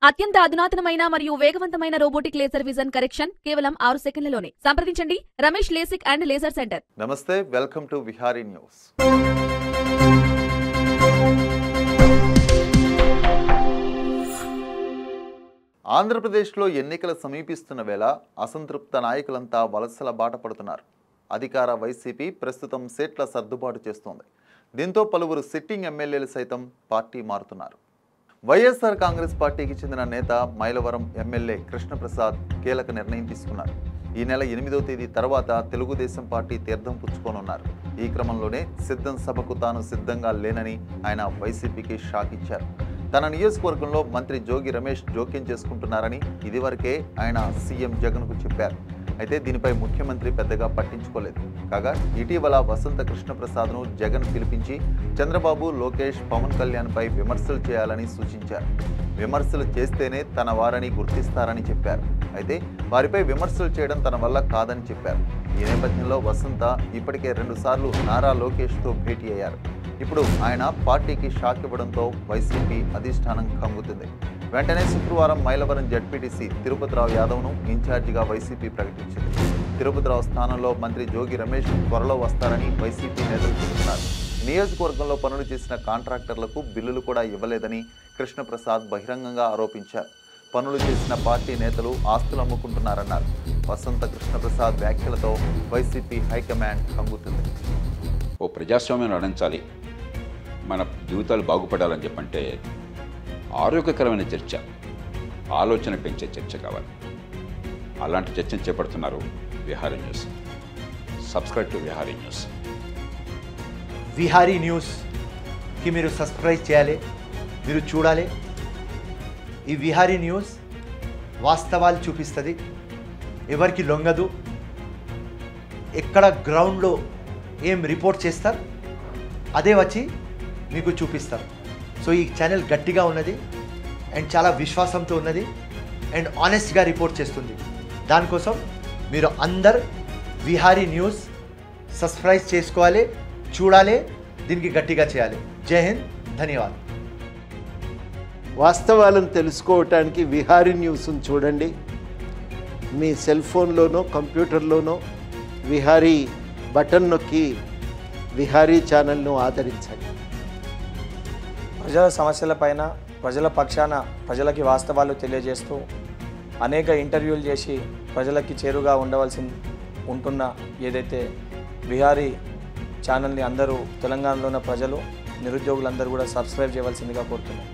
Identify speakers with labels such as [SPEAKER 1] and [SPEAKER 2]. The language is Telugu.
[SPEAKER 1] అత్యంత అధునాతనమైన మరియు వేగవంతమైన రోబోటిక్ లేజర్ విజన్ కరెక్షన్ కేవలం 6 సెకన్లలోనే. సంప్రదించండి Ramesh LASIK and laser centre.
[SPEAKER 2] నమస్తే, వెల్కమ్ టు విహారీ న్యూస్. ఆంధ్రప్రదేశ్లో ఎన్నికలు సమీపిస్తున్న వేళ అసంతృప్త నాయకులంతా వలసల బాట పడుతున్నారు. అధికార వైసీపీ ప్రస్తుతం సీట్ల సర్దుబాటు చేస్తోంది. దీంతో పలువురు సిట్టింగ్ ఎమ్మెల్యేలు సైతం పార్టీ మారుతున్నారు. వైఎస్ఆర్ కాంగ్రెస్ పార్టీకి చెందిన నేత మైలవరం ఎమ్మెల్యే కృష్ణప్రసాద్ కీలక నిర్ణయం తీసుకున్నారు. ఈ నెల 8వ తేదీ తర్వాత తెలుగుదేశం పార్టీ తీర్థం పుచ్చుకోనున్నారు. ఈ క్రమంలోనే సిద్ధం సభకు తాను సిద్ధంగా లేనని ఆయన వైసీపీకి షాక్ ఇచ్చారు. తన నియోజకవర్గంలో మంత్రి జోగి రమేష్ జోక్యం చేసుకుంటున్నారని ఇదివరకే ఆయన సీఎం జగన్కు చెప్పారు. అయితే దీనిపై ముఖ్యమంత్రి పెద్దగా పట్టించుకోలేదు. కాగా ఇటీవల వసంత కృష్ణప్రసాద్ను జగన్ పిలిపించి చంద్రబాబు, లోకేష్, పవన్ కళ్యాణ్పై విమర్శలు చేయాలని సూచించారు. విమర్శలు చేస్తేనే తన వారని గుర్తిస్తారని చెప్పారు. అయితే వారిపై విమర్శలు చేయడం తన వల్ల కాదని చెప్పారు. ఈ నేపథ్యంలో వసంత ఇప్పటికే 2 సార్లు నారా లోకేష్తో భేటీ అయ్యారు. ఇప్పుడు ఆయన పార్టీకి షాక్ ఇవ్వడంతో వైసీపీ అధిష్టానం కంగుతుంది. వెంటనే శుక్రవారం మైలవరం జడ్పీటీసీ తిరుపతిరావు యాదవ్ను ఇన్ఛార్జిగా వైసీపీ ప్రకటించింది. తిరుపతిరావు స్థానంలో మంత్రి జోగి రమేష్ త్వరలో వస్తారని వైసీపీ నేతలు చెబుతున్నారు. నియోజకవర్గంలో పనులు చేసిన కాంట్రాక్టర్లకు బిల్లులు కూడా ఇవ్వలేదని కృష్ణప్రసాద్ బహిరంగంగా ఆరోపించారు. పనులు చేసిన పార్టీ నేతలు ఆస్తులు అమ్ముకుంటున్నారన్నారు. వసంత కృష్ణప్రసాద్ వ్యాఖ్యలతో వైసీపీ హైకమాండ్ కంగుతుంది.
[SPEAKER 3] ఓ ప్రజాస్వామ్యం నడించాలి, మన జీవితాలు బాగుపడాలని చెప్పంటే ఆరోగ్యకరమైన చర్చ, ఆలోచన పెంచే చర్చ కావాలి. అలాంటి చర్చను చేపడుతున్నారు Vihari news. Subscribe to Vihari news.
[SPEAKER 4] Vihari న్యూస్కి మీరు సబ్స్క్రైబ్ చేయాలి, మీరు చూడాలి. ఈ విహారీ న్యూస్ వాస్తవాలు చూపిస్తుంది, ఎవరికి లొంగదు. ఎక్కడ గ్రౌండ్లో ఏం రిపోర్ట్ చేస్తారు అదే వచ్చి మీకు చూపిస్తారు. సో ఈ ఛానల్ గట్టిగా ఉన్నది అండ్ చాలా విశ్వాసంతో ఉన్నది అండ్ ఆనెస్ట్గా రిపోర్ట్ చేస్తుంది. దానికోసం మీరు అందరు విహారీ న్యూస్ సబ్స్క్రైబ్ చేసుకోవాలి, చూడాలి, దీనికి గట్టిగా చేయాలి. జై హింద్, ధన్యవాదాలు.
[SPEAKER 5] వాస్తవాలను తెలుసుకోవటానికి విహారీ న్యూస్ను చూడండి. మీ సెల్ ఫోన్లోనో కంప్యూటర్లోనో విహారీ బటన్ నొక్కి విహారీ ఛానల్ను ఆదరించండి.
[SPEAKER 6] ప్రజల సమస్యలపైన ప్రజల పక్షాన ప్రజలకి వాస్తవాలు తెలియజేస్తూ అనేక ఇంటర్వ్యూలు చేసి ప్రజలకి చేరుగా ఉంటున్న ఏదైతే విహారీ ఛానల్ని అందరూ తెలంగాణలో ఉన్న ప్రజలు, నిరుద్యోగులందరూ కూడా సబ్స్క్రైబ్ చేయవలసిందిగా కోరుతున్నాను.